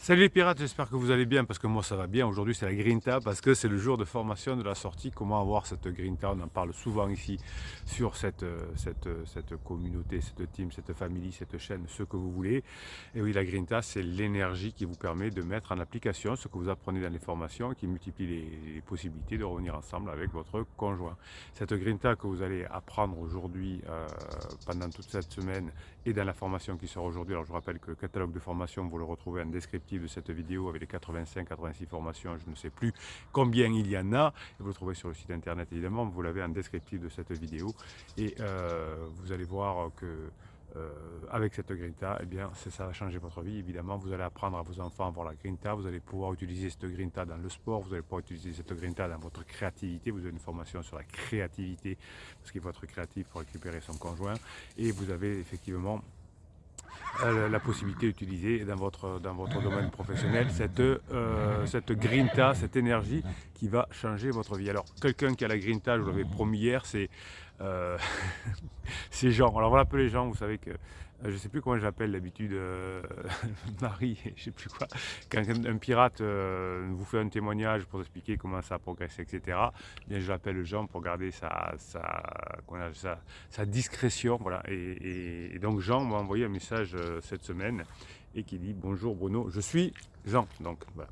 Salut les pirates, j'espère que vous allez bien parce que moi ça va bien. Aujourd'hui c'est la Grinta parce que c'est le jour de formation de la sortie. Comment avoir cette Grinta? On en parle souvent ici sur cette communauté, cette team, cette famille, cette chaîne, ce que vous voulez. Et oui, la Grinta c'est l'énergie qui vous permet de mettre en application ce que vous apprenez dans les formations, qui multiplie les possibilités de revenir ensemble avec votre conjoint. Cette Grinta que vous allez apprendre aujourd'hui pendant toute cette semaine et dans la formation qui sera aujourd'hui. Alors je vous rappelle que le catalogue de formation, vous le retrouvez en descriptif de cette vidéo avec les 85-86 formations, je ne sais plus combien il y en a. Et vous le trouvez sur le site internet évidemment, vous l'avez en descriptif de cette vidéo. Et vous allez voir que avec cette grinta, eh bien, ça va changer votre vie. Évidemment, vous allez apprendre à vos enfants à avoir la grinta. Vous allez pouvoir utiliser cette grinta dans le sport. Vous allez pouvoir utiliser cette grinta dans votre créativité. Vous avez une formation sur la créativité parce qu'il faut être créatif pour récupérer son conjoint. Et vous avez effectivement la possibilité d'utiliser dans votre domaine professionnel cette grinta, cette énergie qui va changer votre vie. Alors, quelqu'un qui a la grinta, je vous l'avais promis hier, c'est euh, c'est Jean. Alors, on va l'appeler Jean, vous savez que je ne sais plus comment je l'appelle d'habitude, Marie, je ne sais plus quoi. Quand un pirate vous fait un témoignage pour expliquer comment ça a progressé, etc., bien, je l'appelle Jean pour garder sa discrétion. Voilà. Et donc Jean m'a envoyé un message cette semaine et qui dit: bonjour Bruno, je suis Jean. Donc voilà.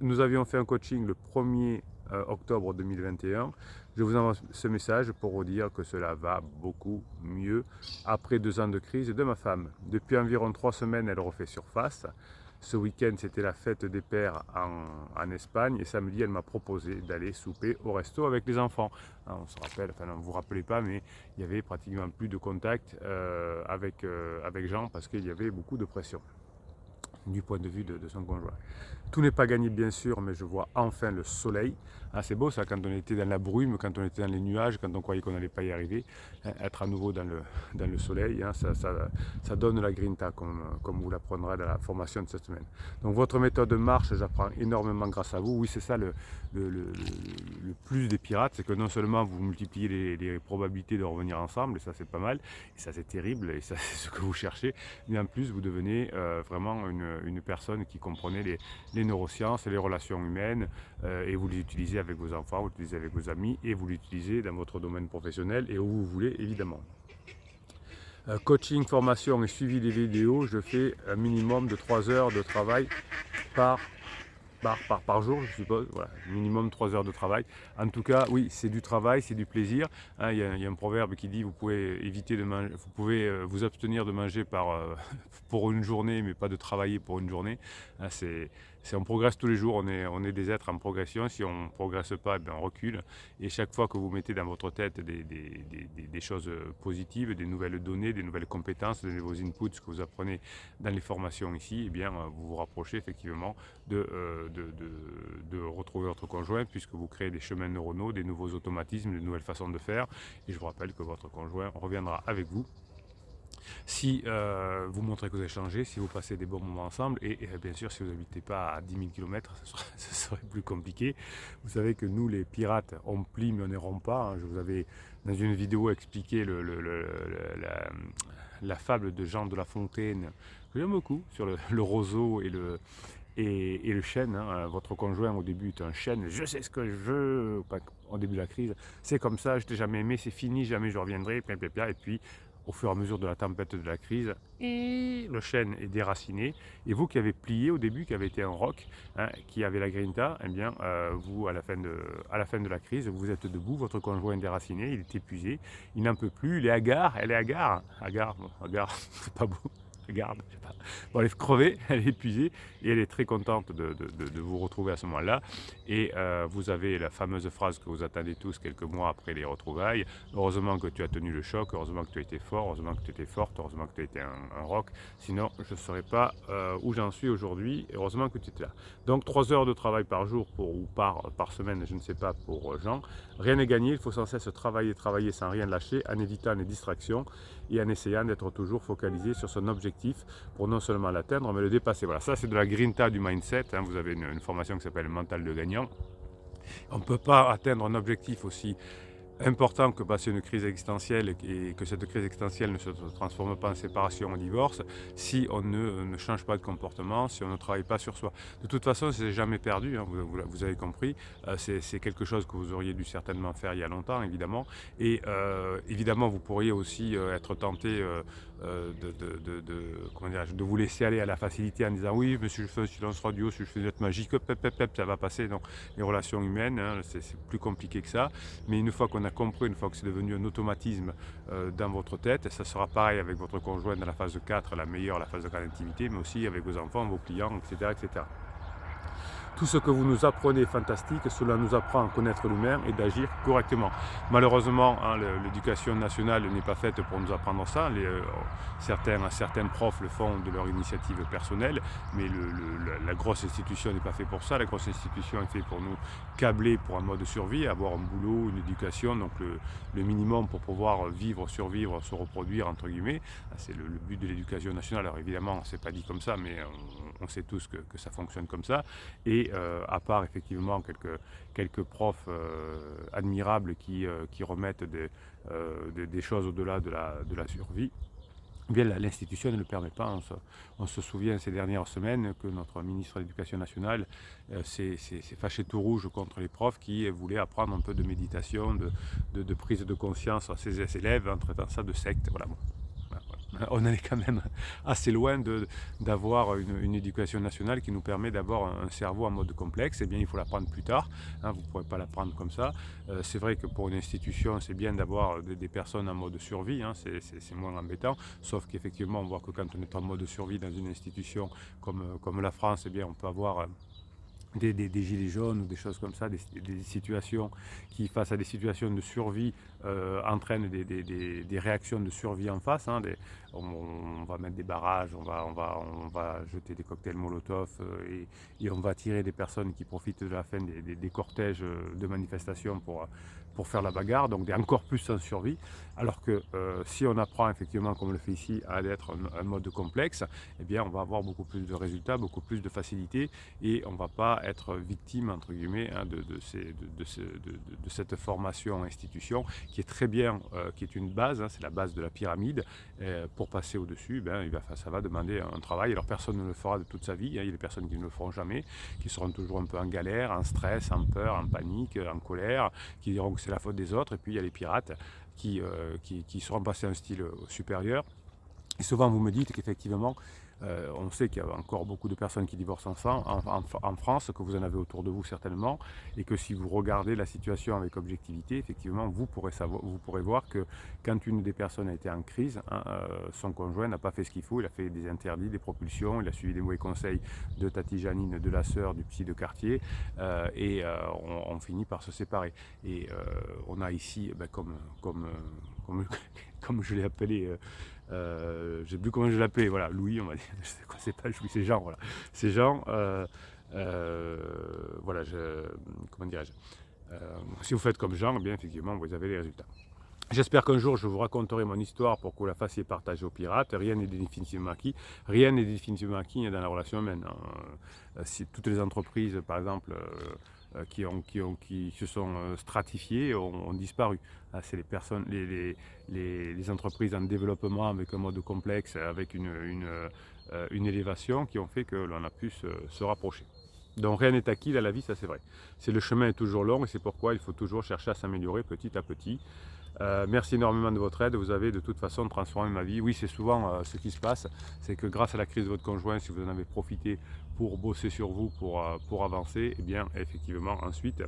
Nous avions fait un coaching le 1er octobre 2021. Je vous envoie ce message pour vous dire que cela va beaucoup mieux après 2 ans de crise de ma femme. Depuis environ 3 semaines, elle refait surface. Ce week-end, c'était la fête des pères en Espagne et samedi, elle m'a proposé d'aller souper au resto avec les enfants. Hein, on se rappelle, enfin non, vous ne vous rappelez pas, mais il y avait pratiquement plus de contact avec Jean parce qu'il y avait beaucoup de pression du point de vue de son conjoint. Tout n'est pas gagné bien sûr, mais je vois enfin le soleil. Ah, c'est beau ça, quand on était dans la brume, quand on était dans les nuages, quand on croyait qu'on n'allait pas y arriver, hein, être à nouveau dans le soleil, hein, ça donne la grinta, comme vous l'apprendrez dans la formation de cette semaine. Donc votre méthode de marche, j'apprends énormément grâce à vous. Oui, c'est ça le plus des pirates, c'est que non seulement vous multipliez les probabilités de revenir ensemble, et ça c'est pas mal, et ça c'est terrible, et ça c'est ce que vous cherchez, mais en plus vous devenez vraiment une personne qui comprenait les neurosciences et les relations humaines, et vous les utilisez avec vos enfants, vous l'utilisez avec vos amis, et vous l'utilisez dans votre domaine professionnel et où vous voulez évidemment. Coaching, formation et suivi des vidéos, je fais un minimum de 3 heures de travail par par jour, je suppose. Voilà, minimum 3 heures de travail. En tout cas, oui, c'est du travail, c'est du plaisir. Hein, il y a un proverbe qui dit: vous pouvez éviter de manger, vous pouvez vous abstenir de manger pour une journée, mais pas de travailler pour une journée. Hein, on progresse tous les jours, on est des êtres en progression. Si on ne progresse pas, eh bien, on recule. Et chaque fois que vous mettez dans votre tête des choses positives, des nouvelles données, des nouvelles compétences, des nouveaux inputs que vous apprenez dans les formations ici, eh bien, vous vous rapprochez effectivement de retrouver votre conjoint, puisque vous créez des chemins neuronaux, des nouveaux automatismes, des nouvelles façons de faire. Et je vous rappelle que votre conjoint reviendra avec vous si vous montrez que vous avez changé, si vous passez des bons moments ensemble, et bien sûr si vous n'habitez pas à 10 000 km, ce serait plus compliqué. Vous savez que nous les pirates, on plie mais on ne rompt pas. Hein. Je vous avais dans une vidéo expliqué la fable de Jean de La Fontaine, que j'aime beaucoup, sur le roseau et le chêne. Hein. Votre conjoint au début est un chêne, je sais ce que je veux, au début de la crise, c'est comme ça, je t'ai jamais aimé, c'est fini, jamais je reviendrai, et puis au fur et à mesure de la tempête de la crise, et le chêne est déraciné, et vous qui avez plié au début, qui avez été un roc, hein, qui avait la grinta, eh bien vous à la fin de la crise, vous êtes debout, votre conjoint est déraciné, il est épuisé, il n'en peut plus, il est hagard, elle est hagard, c'est pas beau. Regarde, je sais pas. Bon, elle est crevée, elle est épuisée et elle est très contente de vous retrouver à ce moment-là. Et vous avez la fameuse phrase que vous attendez tous quelques mois après les retrouvailles: heureusement que tu as tenu le choc, heureusement que tu as été fort, heureusement que tu étais forte, heureusement que tu as été un roc, sinon je ne saurais pas où j'en suis aujourd'hui, heureusement que tu étais là. Donc 3 heures de travail par jour ou par semaine, je ne sais pas pour Jean. Rien n'est gagné, il faut sans cesse travailler sans rien lâcher, en évitant les distractions et en essayant d'être toujours focalisé sur son objectif pour non seulement l'atteindre mais le dépasser. Voilà, ça c'est de la grinta du mindset. Hein. Vous avez une formation qui s'appelle Mental de gagnant. On ne peut pas atteindre un objectif aussi Important que passer une crise existentielle et que cette crise existentielle ne se transforme pas en séparation ou en divorce si on ne change pas de comportement, si on ne travaille pas sur soi. De toute façon, c'est jamais perdu, hein, vous avez compris. C'est quelque chose que vous auriez dû certainement faire il y a longtemps, évidemment. Et évidemment, vous pourriez aussi être tenté comment de vous laisser aller à la facilité en disant oui, mais si je fais un silence radio, si je fais une note magique, hop, hop, hop, hop, ça va passer. Donc, les relations humaines, hein, c'est plus compliqué que ça. Mais une fois qu'on a compris, une fois que c'est devenu un automatisme dans votre tête, ça sera pareil avec votre conjoint dans la phase 4, la meilleure, la phase de connectivité, mais aussi avec vos enfants, vos clients, etc. etc. Tout ce que vous nous apprenez est fantastique, cela nous apprend à connaître l'humain et d'agir correctement. Malheureusement, hein, l'éducation nationale n'est pas faite pour nous apprendre ça. Certains profs le font de leur initiative personnelle, mais la grosse institution n'est pas faite pour ça. La grosse institution est faite pour nous câbler pour un mode de survie, avoir un boulot, une éducation, donc le minimum pour pouvoir vivre, survivre, se reproduire, entre guillemets. C'est le but de l'éducation nationale. Alors évidemment, c'est pas dit comme ça, mais on sait tous que ça fonctionne comme ça. Et à part effectivement quelques profs admirables qui remettent des choses au-delà de la survie, eh bien l'institution ne le permet pas. On se souvient ces dernières semaines que notre ministre de l'Éducation nationale s'est fâché tout rouge contre les profs qui voulaient apprendre un peu de méditation, de prise de conscience à ses élèves en traitant ça de secte. Voilà, bon. On est quand même assez loin d'avoir une éducation nationale qui nous permet d'avoir un cerveau en mode complexe. Eh bien, il faut l'apprendre plus tard, hein, vous ne pourrez pas l'apprendre comme ça. C'est vrai que pour une institution, c'est bien d'avoir des personnes en mode survie, hein, c'est moins embêtant, sauf qu'effectivement, on voit que quand on est en mode survie dans une institution comme la France, eh bien, on peut avoir des gilets jaunes ou des choses comme ça, des situations qui, face à des situations de survie, entraînent des réactions de survie en face. Hein, on va mettre des barrages, on va jeter des cocktails Molotov et on va attirer des personnes qui profitent de la fin des cortèges de manifestations pour faire la bagarre, donc encore plus en survie. Alors que si on apprend effectivement, comme on le fait ici, à être un mode complexe, eh bien on va avoir beaucoup plus de résultats, beaucoup plus de facilité et on ne va pas être victime, entre guillemets, hein, de cette formation institution qui est très bien, qui est une base, hein, c'est la base de la pyramide. Pour passer au-dessus, ben, ça va demander un travail. Alors personne ne le fera de toute sa vie, hein, il y a des personnes qui ne le feront jamais, qui seront toujours un peu en galère, en stress, en peur, en panique, en colère, qui diront que c'est la faute des autres, et puis il y a les pirates qui seront passés à un style supérieur. Et souvent, vous me dites qu'effectivement, on sait qu'il y a encore beaucoup de personnes qui divorcent en France, que vous en avez autour de vous certainement, et que si vous regardez la situation avec objectivité, effectivement, vous pourrez voir que quand une des personnes a été en crise, hein, son conjoint n'a pas fait ce qu'il faut, il a fait des interdits, des propulsions, il a suivi des mauvais conseils de Tati Janine, de la sœur, du psy de quartier, et on finit par se séparer. Et on a ici, ben, comme je l'ai appelé, je ne sais plus comment je l'appelais, voilà, Louis, on va dire, je sais quoi, c'est pas Louis, c'est Jean, voilà. C'est Jean, voilà, comment dirais-je, si vous faites comme Jean, eh bien effectivement, vous avez les résultats. J'espère qu'un jour je vous raconterai mon histoire pour que vous la fassiez partager aux pirates. Rien n'est définitivement acquis. Rien n'est définitivement acquis dans la relation humaine. Si toutes les entreprises, par exemple, qui se sont stratifiées ont disparu. C'est les personnes, les entreprises en développement avec un mode complexe, avec une élévation qui ont fait que l'on a pu se rapprocher. Donc rien n'est acquis dans la vie, ça c'est vrai. Le chemin est toujours long et c'est pourquoi il faut toujours chercher à s'améliorer petit à petit. Merci énormément de votre aide, vous avez de toute façon transformé ma vie. Oui, c'est souvent ce qui se passe, c'est que grâce à la crise de votre conjoint, si vous en avez profité pour bosser sur vous, pour avancer, eh bien effectivement ensuite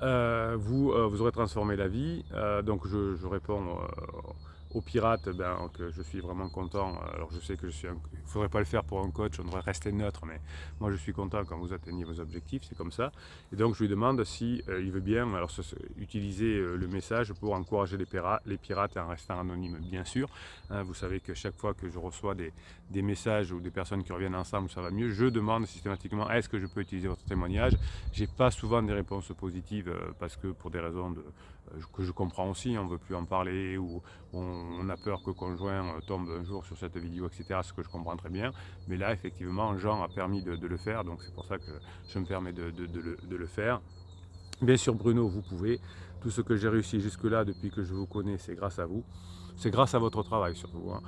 vous aurez transformé la vie. Donc je réponds aux pirates, ben, que je suis vraiment content. Alors je sais que il ne faudrait pas le faire pour un coach, on devrait rester neutre, mais moi je suis content quand vous atteignez vos objectifs, c'est comme ça. Et donc je lui demande si il veut bien alors, utiliser le message pour encourager les pirates en restant anonyme, bien sûr. Hein, vous savez que chaque fois que je reçois des messages ou des personnes qui reviennent ensemble, ça va mieux. Je demande systématiquement est-ce que je peux utiliser votre témoignage. J'ai pas souvent des réponses positives parce que pour des raisons que je comprends aussi, on ne veut plus en parler ou on a peur que le conjoint tombe un jour sur cette vidéo, etc. Ce que je comprends très bien. Mais là, effectivement, Jean a permis de le faire, donc c'est pour ça que je me permets de le faire. Bien sûr Bruno, vous pouvez. Tout ce que j'ai réussi jusque-là depuis que je vous connais, c'est grâce à vous. C'est grâce à votre travail surtout, hein.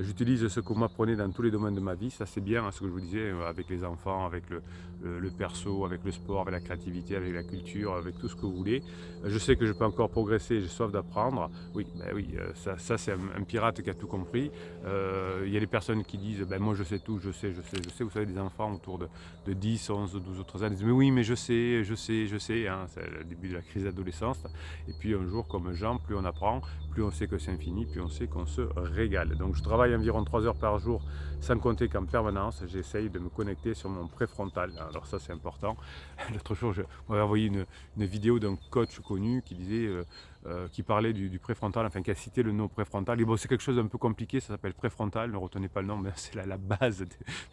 J'utilise ce que vous m'apprenez dans tous les domaines de ma vie, ça c'est bien, hein, ce que je vous disais, avec les enfants, avec le perso, avec le sport, avec la créativité, avec la culture, avec tout ce que vous voulez. Je sais que je peux encore progresser, j'ai soif d'apprendre. Oui, ben oui, ça c'est un pirate qui a tout compris. Il y a des personnes qui disent, ben moi je sais tout, je sais, je sais, je sais. Vous savez, des enfants autour de 10, 11, 12 ou 13 ans disent, mais oui, mais je sais, je sais, je sais, hein, c'est le début de la crise d'adolescence. Et puis un jour, comme Jean, plus on apprend, plus on sait que c'est infini, plus on sait qu'on se régale. Donc je travaille environ 3 heures par jour, sans compter qu'en permanence, j'essaye de me connecter sur mon préfrontal. Alors ça c'est important. L'autre jour, je m'avais envoyé une vidéo d'un coach connu qui disait, qui parlait du préfrontal, enfin qui a cité le nom préfrontal. Et bon, c'est quelque chose d'un peu compliqué, ça s'appelle préfrontal, ne retenez pas le nom, mais c'est la base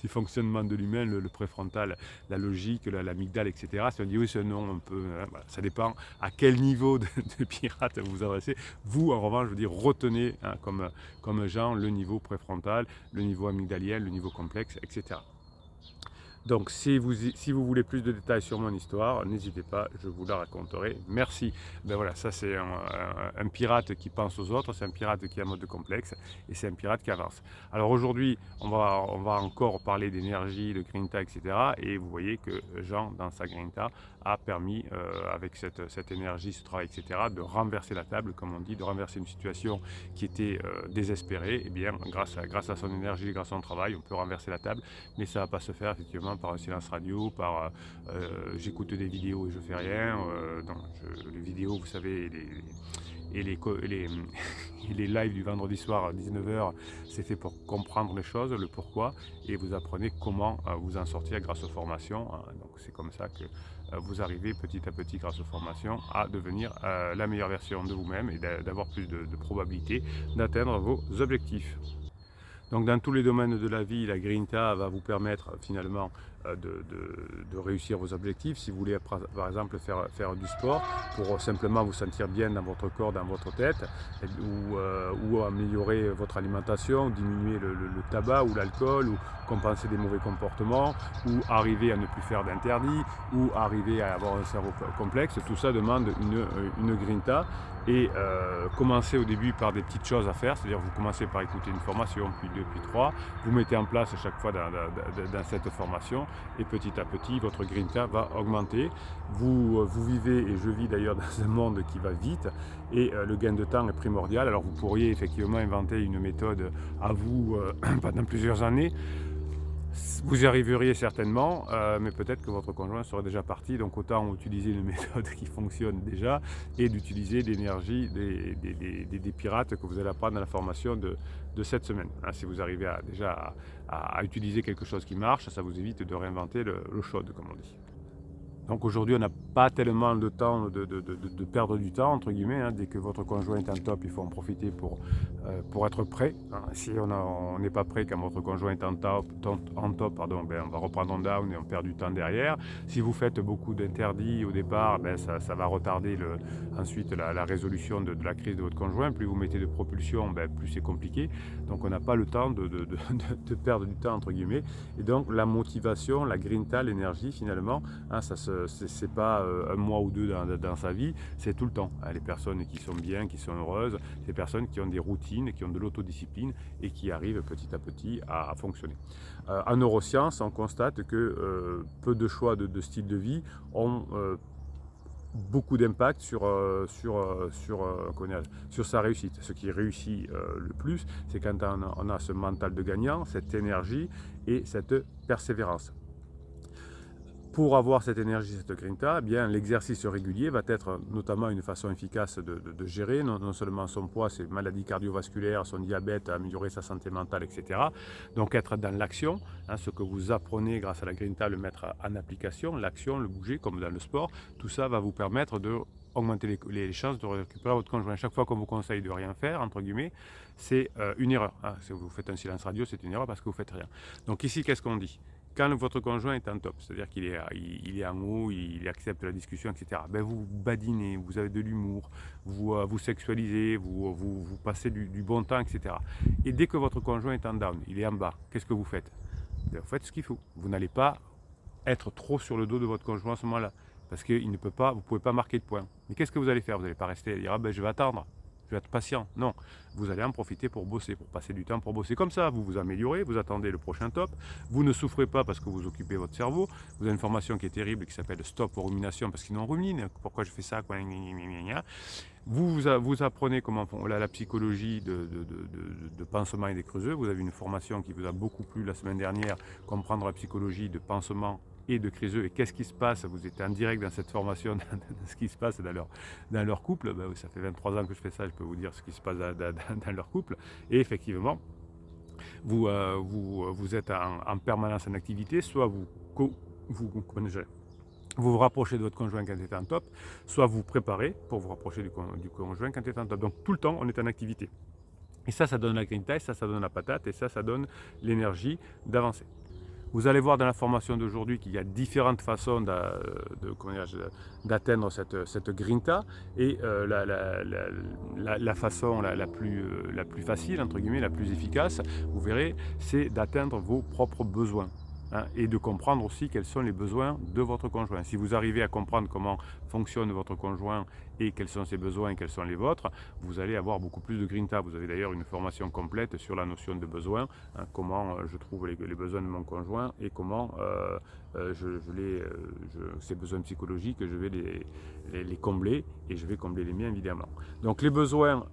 du fonctionnement de l'humain, le préfrontal, la logique, l'amygdale, etc. Si on dit oui, c'est un nom un peu, hein, voilà, ça dépend à quel niveau de pirate vous vous adressez. Vous, en revanche, je veux dire, retenez, hein, comme Jean, le niveau préfrontal, le niveau amygdalien, le niveau complexe, etc. Donc si vous voulez plus de détails sur mon histoire, n'hésitez pas, je vous la raconterai. Merci. Ben voilà, ça c'est un pirate qui pense aux autres, c'est un pirate qui est en mode complexe et c'est un pirate qui avance. Alors aujourd'hui, on va encore parler d'énergie, de grinta, etc. Et vous voyez que Jean, dans sa grinta, a permis, avec cette énergie, ce travail, etc., de renverser la table, comme on dit, de renverser une situation qui était désespérée. Et bien, grâce à son énergie, grâce à son travail, on peut renverser la table, mais ça ne va pas se faire effectivement par un silence radio, par j'écoute des vidéos et je fais rien. Les vidéos, vous savez, et les lives du vendredi soir à 19h, c'est fait pour comprendre les choses, le pourquoi, et vous apprenez comment vous en sortir grâce aux formations. Donc c'est comme ça que vous arrivez petit à petit, grâce aux formations, à devenir la meilleure version de vous-même et d'avoir plus de probabilité d'atteindre vos objectifs. Donc dans tous les domaines de la vie, la Grinta va vous permettre finalement de réussir vos objectifs. Si vous voulez par exemple faire du sport pour simplement vous sentir bien dans votre corps, dans votre tête, ou améliorer votre alimentation, diminuer le tabac ou l'alcool, ou compenser des mauvais comportements, ou arriver à ne plus faire d'interdits, ou arriver à avoir un cerveau complexe, tout ça demande une Grinta. Et commencez au début par des petites choses à faire, c'est-à-dire vous commencez par écouter une formation, puis deux, puis trois, vous mettez en place à chaque fois dans cette formation, et petit à petit votre grinta va augmenter. Vous vivez, et je vis d'ailleurs dans un monde qui va vite, et le gain de temps est primordial. Alors vous pourriez effectivement inventer une méthode à vous pendant plusieurs années. Vous y arriveriez certainement, mais peut-être que votre conjoint serait déjà parti, donc autant utiliser une méthode qui fonctionne déjà et d'utiliser l'énergie des pirates que vous allez apprendre dans la formation de cette semaine. Si vous arrivez déjà à utiliser quelque chose qui marche, ça vous évite de réinventer l'eau chaude, comme on dit. Donc aujourd'hui, on n'a pas tellement le temps de perdre du temps, entre guillemets, hein. Dès que votre conjoint est en top, il faut en profiter pour être prêt, hein. Si on n'est pas prêt quand votre conjoint est en top, ben on va reprendre en down et on perd du temps derrière. Si vous faites beaucoup d'interdits au départ, ben ça va retarder ensuite la résolution de la crise de votre conjoint. Plus vous mettez de propulsion, ben plus c'est compliqué. Donc on n'a pas le temps de perdre du temps, entre guillemets. Et donc la motivation, la grinta, l'énergie finalement, hein, c'est pas un mois ou deux dans sa vie, c'est tout le temps. Les personnes qui sont bien, qui sont heureuses, c'est des personnes qui ont des routines, qui ont de l'autodiscipline et qui arrivent petit à petit à fonctionner. En neurosciences, on constate que peu de choix de style de vie ont beaucoup d'impact sur sa réussite. Ce qui réussit le plus, c'est quand on a ce mental de gagnant, cette énergie et cette persévérance. Pour avoir cette énergie, cette grinta, eh bien, l'exercice régulier va être notamment une façon efficace de gérer non seulement son poids, ses maladies cardiovasculaires, son diabète, améliorer sa santé mentale, etc. Donc être dans l'action, hein, ce que vous apprenez grâce à la grinta, le mettre en application, l'action, le bouger, comme dans le sport, tout ça va vous permettre de augmenter les chances de récupérer votre conjoint. Chaque fois qu'on vous conseille de rien faire, entre guillemets, c'est une erreur. Hein. Si vous faites un silence radio, c'est une erreur parce que vous ne faites rien. Donc ici, qu'est-ce qu'on dit ? Quand votre conjoint est en top, c'est-à-dire qu'il est en haut, il accepte la discussion, etc., ben vous badinez, vous avez de l'humour, vous sexualisez, vous passez du bon temps, etc. Et dès que votre conjoint est en down, il est en bas, qu'est-ce que vous faites ? Ben vous faites ce qu'il faut. Vous n'allez pas être trop sur le dos de votre conjoint à ce moment-là. parce que vous ne pouvez pas marquer de points. Mais qu'est-ce que vous allez faire? Vous n'allez pas rester et dire, ah ben je vais attendre, je vais être patient. Non, vous allez en profiter pour bosser, pour passer du temps pour bosser. Comme ça, vous vous améliorez, vous attendez le prochain top, vous ne souffrez pas parce que vous occupez votre cerveau. Vous avez une formation qui est terrible qui s'appelle Stop aux ruminations, parce qu'ils n'en ruminent. Pourquoi je fais ça? Vous apprenez comment la psychologie de pansement et des creuseux. Vous avez une formation qui vous a beaucoup plu la semaine dernière, comprendre la psychologie de pansement et de creuseux, et qu'est-ce qui se passe. Vous êtes en direct dans cette formation, dans ce qui se passe dans leur couple. Ben, ça fait 23 ans que je fais ça, je peux vous dire ce qui se passe dans leur couple. Et effectivement, vous êtes en permanence en activité, soit vous rapprochez de votre conjoint quand il est en top, soit vous préparez pour vous rapprocher du conjoint quand il est en top. Donc tout le temps, on est en activité. Et ça donne la grinta, et ça donne la patate, et ça donne l'énergie d'avancer. Vous allez voir dans la formation d'aujourd'hui qu'il y a différentes façons d'atteindre cette grinta, et la façon la plus facile, entre guillemets, la plus efficace, vous verrez, c'est d'atteindre vos propres besoins. Et de comprendre aussi quels sont les besoins de votre conjoint. Si vous arrivez à comprendre comment fonctionne votre conjoint et quels sont ses besoins et quels sont les vôtres, vous allez avoir beaucoup plus de grinta. Vous avez d'ailleurs une formation complète sur la notion de besoin, comment je trouve les besoins de mon conjoint et comment ces besoins psychologiques, je vais les combler, et je vais combler les miens évidemment. Donc les besoins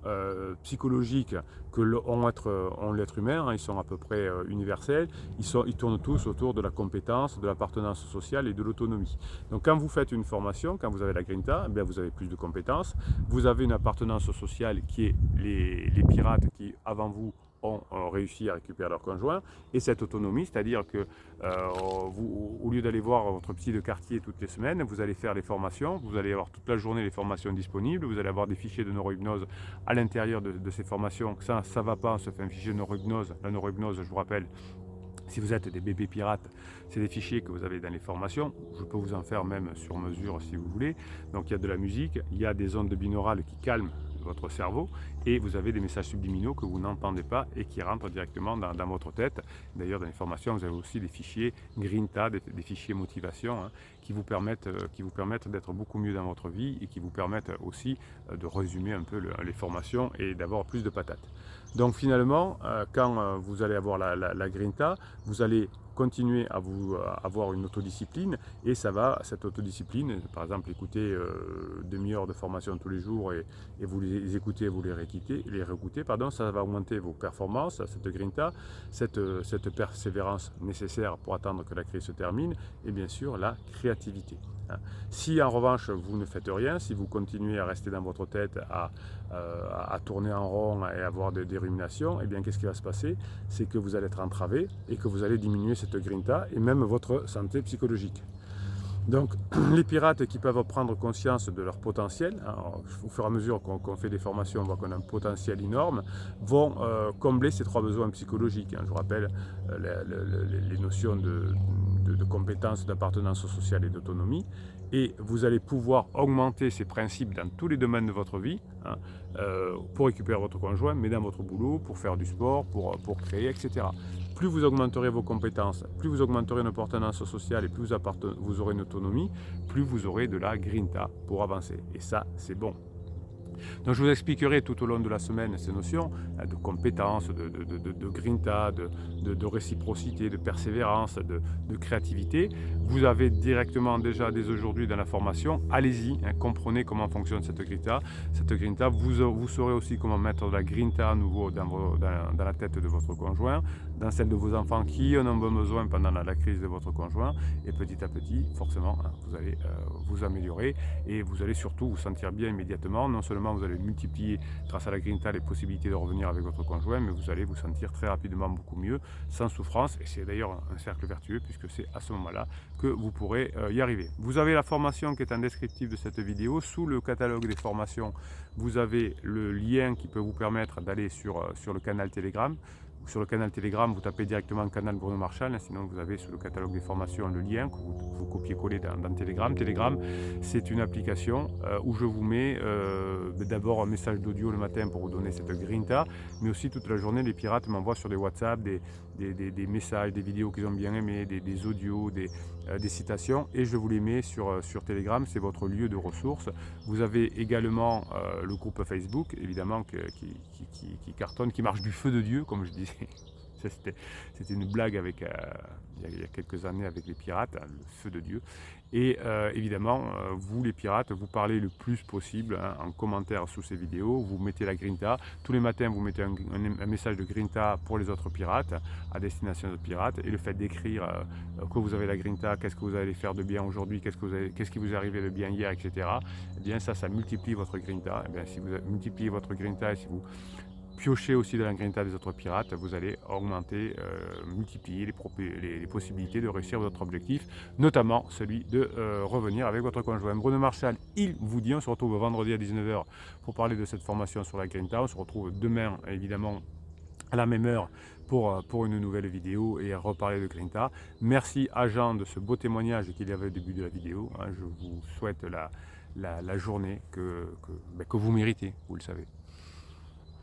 psychologiques que ont l'être humain, ils sont à peu près universels, ils tournent tous autour de la compétence, de l'appartenance sociale et de l'autonomie. Donc quand vous faites une formation, quand vous avez la grinta, bien vous avez plus de compétences, vous avez une appartenance sociale qui est les pirates qui avant vous ont réussi à récupérer leur conjoint, et cette autonomie, c'est-à-dire que au lieu d'aller voir votre psy de quartier toutes les semaines, vous allez faire les formations, vous allez avoir toute la journée les formations disponibles, vous allez avoir des fichiers de neurohypnose à l'intérieur de ces formations. Ça ne va pas, on se fait un fichier de neurohypnose. La neurohypnose, je vous rappelle, si vous êtes des bébés pirates, c'est des fichiers que vous avez dans les formations. Je peux vous en faire même sur mesure si vous voulez. Donc il y a de la musique, il y a des ondes binaurales qui calment votre cerveau, et vous avez des messages subliminaux que vous n'entendez pas et qui rentrent directement dans votre tête. D'ailleurs, dans les formations, vous avez aussi des fichiers grinta, des fichiers motivation, qui vous permettent d'être beaucoup mieux dans votre vie, et qui vous permettent aussi de résumer un peu les formations et d'avoir plus de patates. Donc finalement, quand vous allez avoir la grinta, vous allez continuer à avoir une autodiscipline, et cette autodiscipline, par exemple écouter demi-heure de formation tous les jours, et vous les écoutez, vous les réécoutez, ça va augmenter vos performances, cette grinta, cette persévérance nécessaire pour attendre que la crise se termine, et bien sûr la créativité. Si en revanche vous ne faites rien, si vous continuez à rester dans votre tête, à tourner en rond et avoir des ruminations, et bien qu'est-ce qui va se passer? C'est que vous allez être entravé, et que vous allez diminuer cette grinta et même votre santé psychologique. Donc les pirates qui peuvent prendre conscience de leur potentiel, au fur et à mesure qu'on fait des formations, on voit qu'on a un potentiel énorme, vont combler ces trois besoins psychologiques. Je vous rappelle les notions de compétences, d'appartenance sociale et d'autonomie, et vous allez pouvoir augmenter ces principes dans tous les domaines de votre vie, pour récupérer votre conjoint, mais dans votre boulot, pour faire du sport, pour créer, etc. Plus vous augmenterez vos compétences, plus vous augmenterez une appartenance sociale, et plus vous aurez une autonomie, plus vous aurez de la grinta pour avancer. Et ça, c'est bon. Donc je vous expliquerai tout au long de la semaine ces notions de compétences, de grinta, de réciprocité, de persévérance, de créativité. Vous avez directement déjà dès aujourd'hui dans la formation, allez-y, comprenez comment fonctionne cette grinta. Cette grinta, vous saurez aussi comment mettre de la grinta à nouveau dans la tête de votre conjoint, dans celle de vos enfants qui en ont besoin pendant la crise de votre conjoint, et petit à petit, forcément, vous allez vous améliorer, et vous allez surtout vous sentir bien immédiatement. Non seulement vous allez multiplier grâce à la grinta les possibilités de revenir avec votre conjoint, mais vous allez vous sentir très rapidement beaucoup mieux, sans souffrance, et c'est d'ailleurs un cercle vertueux, puisque c'est à ce moment-là que vous pourrez y arriver. Vous avez la formation qui est en descriptif de cette vidéo. Sous le catalogue des formations, vous avez le lien qui peut vous permettre d'aller sur le canal Telegram. Sur le canal Telegram, vous tapez directement canal Bruno Marchal, sinon vous avez sous le catalogue des formations le lien que vous copiez-collez dans Telegram. Telegram, c'est une application où je vous mets d'abord un message d'audio le matin pour vous donner cette grinta, mais aussi toute la journée, les pirates m'envoient sur des WhatsApp des messages, des vidéos qu'ils ont bien aimées, des audios, des citations, et je vous les mets sur Telegram. C'est votre lieu de ressources. Vous avez également le groupe Facebook, évidemment, qui cartonne, qui marche du feu de Dieu, comme je disais. C'était une blague avec, il y a quelques années avec les pirates, hein, le feu de Dieu. Et évidemment, vous les pirates, vous parlez le plus possible, hein, en commentaire sous ces vidéos, vous mettez la grinta. Tous les matins, vous mettez un message de grinta pour les autres pirates, à destination des pirates. Et le fait d'écrire que vous avez la grinta, qu'est-ce que vous allez faire de bien aujourd'hui, qu'est-ce qui vous est arrivé de bien hier, etc. Eh bien ça multiplie votre grinta. Eh bien, si vous multipliez votre grinta et si vous piochez aussi dans la grinta des autres pirates, vous allez augmenter, multiplier les possibilités de réussir votre objectif, notamment celui de revenir avec votre conjoint. Bruno Marchal, il vous dit, on se retrouve vendredi à 19h pour parler de cette formation sur la grinta. On se retrouve demain, évidemment, à la même heure pour une nouvelle vidéo et à reparler de grinta. Merci à Jean de ce beau témoignage qu'il y avait au début de la vidéo. Je vous souhaite la journée que vous méritez, vous le savez.